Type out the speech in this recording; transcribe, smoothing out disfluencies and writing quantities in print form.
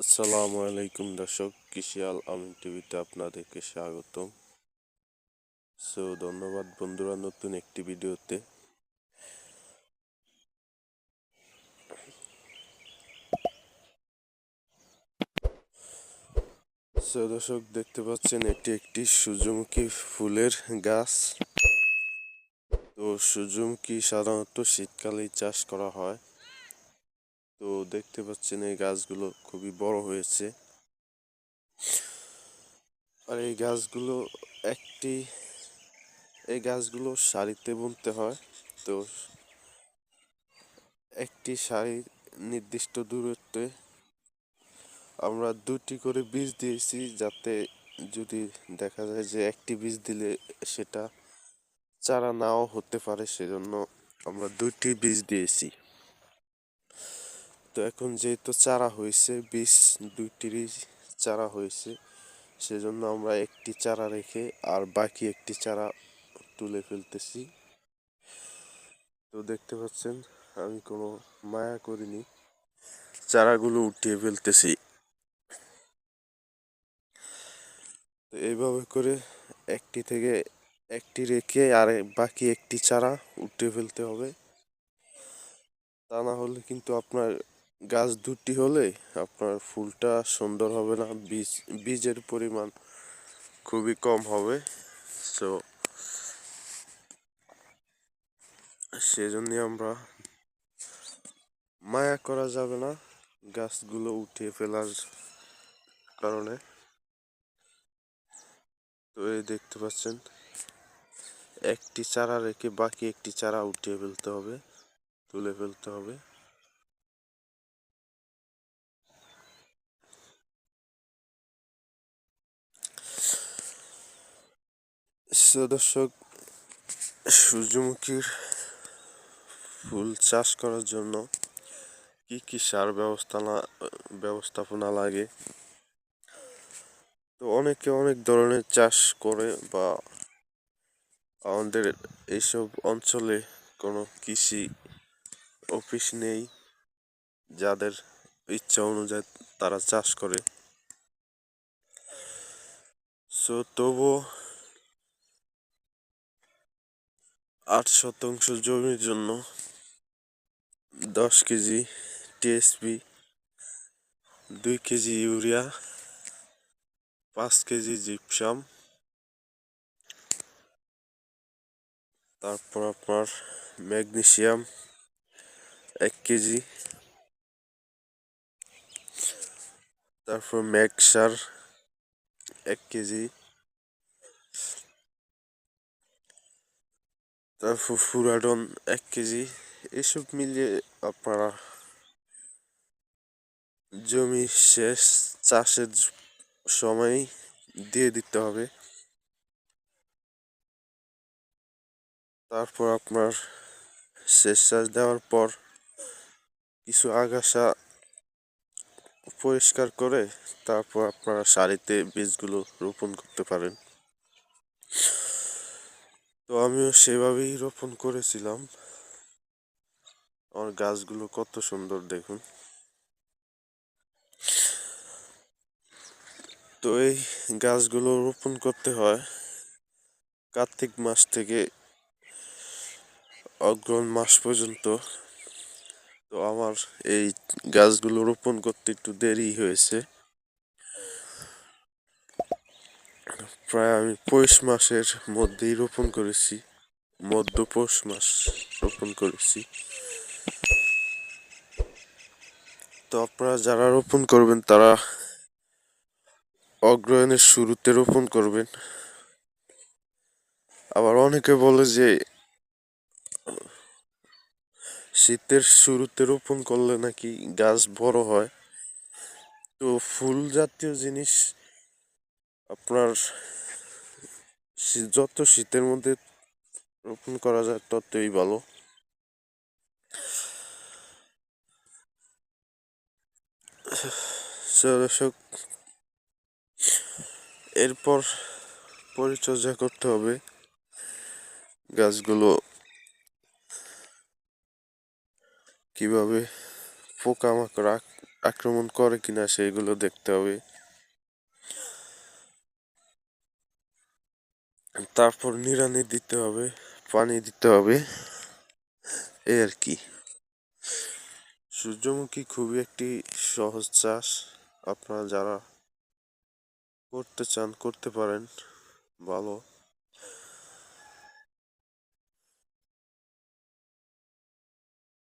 আসসালামু আলাইকুম দর্শক, কৃষি আল আমিন টিভিতে আপনাদেরকে স্বাগতম। ধন্যবাদ বন্ধুরা নতুন একটি ভিডিওতে। দর্শক দেখতে পাচ্ছেন এটি একটি সূর্যমুখী ফুলের গাছ। তো সূর্যমুখী সাধারণত শীতকালেই চাষ করা হয়। তো দেখতে পাচ্ছেন এই গাছগুলো খুবই বড় হয়েছে। আর এই গাছগুলো সারিতে বুনতে হয়। তো একটি সারির নির্দিষ্ট দূরত্বে আমরা দুটি করে বীজ দিয়েছি, যাতে যদি দেখা যায় যে একটি বীজ দিলে সেটা চারা নাও হতে পারে, সেজন্য আমরা দুটি বীজ দিয়েছি। তো এখন যেহেতু চারা হয়েছে, বীজ দুইটিরই চারা হয়েছে, সেজন্য আমরা একটি চারা রেখে আর বাকি একটি চারা তুলে ফেলতেছি। তো দেখতে পাচ্ছেন আমি কোনো মায়া করিনি, চারাগুলো উঠিয়ে ফেলতেছি। তো এইভাবে করে একটি থেকে একটি রেখে আর বাকি একটি চারা উঠিয়ে ফেলতে হবে। তা না হলে কিন্তু আপনার গাছ দুটি হলে আপনার ফুলটা সুন্দর হবে না, বীজের পরিমাণ খুবই কম হবে। সো সেজন্যই আমরা মায়া করা যাবে না গাছগুলো উঠিয়ে ফেলার কারণে। তো এই দেখতে পাচ্ছেন একটি চারা রেখে বাকি একটি চারা উঠিয়ে ফেলতে হবে, তুলে ফেলতে হবে। দর্শক, সূর্যমুখীর ফুল চাষ করার জন্য কি কি সার ব্যবস্থাপনা লাগে, তো অনেকে অনেক ধরনের চাষ করে, বা আমাদের এইসব অঞ্চলে কোনো কৃষি অফিস নেই যাদের ইচ্ছা অনুযায়ী তারা চাষ করে। তবুও 8 শতাংশ জমির জন্য 10 KG TSP, 2 KG urea, 5 KG gypsum, তারপর আপনার ম্যাগনেসিয়াম 1 কেজি, তারপর ম্যাক্সার 1 কেজি, তারপর ফুরাডন 1 কেজি। এসব মিলিয়ে আপনারা জমি শেষ চাষের সময় দিয়ে দিতে হবে। তারপর আপনার শেষ চাষ দেওয়ার পর কিছু আগাছা পরিষ্কার করে তারপর আপনারা সারিতে বীজগুলো রোপণ করতে পারেন। তো আমিও সেভাবেই রোপণ করেছিলাম। আমার গাছগুলো কত সুন্দর দেখুন। তো এই গাছগুলো রোপণ করতে হয় কার্তিক মাস থেকে অগ্রহায়ণ মাস পর্যন্ত। তো আমার এই গাছগুলো রোপণ করতে একটু দেরি হয়েছে। প্রায় আমি পৌষ মাসের মধ্যেই রোপণ করেছি, মধ্য পৌষ মাস রোপণ করেছি। তো আপনারা যারা রোপণ করবেন তারা অগ্রহায়ণের শুরুতে রোপণ করবেন। আবার অনেকে বলে যে শীতের শুরুতে রোপণ করলে নাকি গাছ বড় হয়। তো ফুল জাতীয় জিনিস আপনার যত শীতের মধ্যে রোপণ করা যায় ততই ভালো। দর্শক, এরপর পরিচর্যা করতে হবে গাছগুলো, কিভাবে পোকামাকড় আক্রমণ করে কিনা সেইগুলো দেখতে হবে। তারপর নিড়ানি দিতে হবে, পানি দিতে হবে, এই আর কি। সূর্যমুখী খুবই একটি সহজ চাষ, আপনারা যারা করতে চান করতে পারেন, ভালো।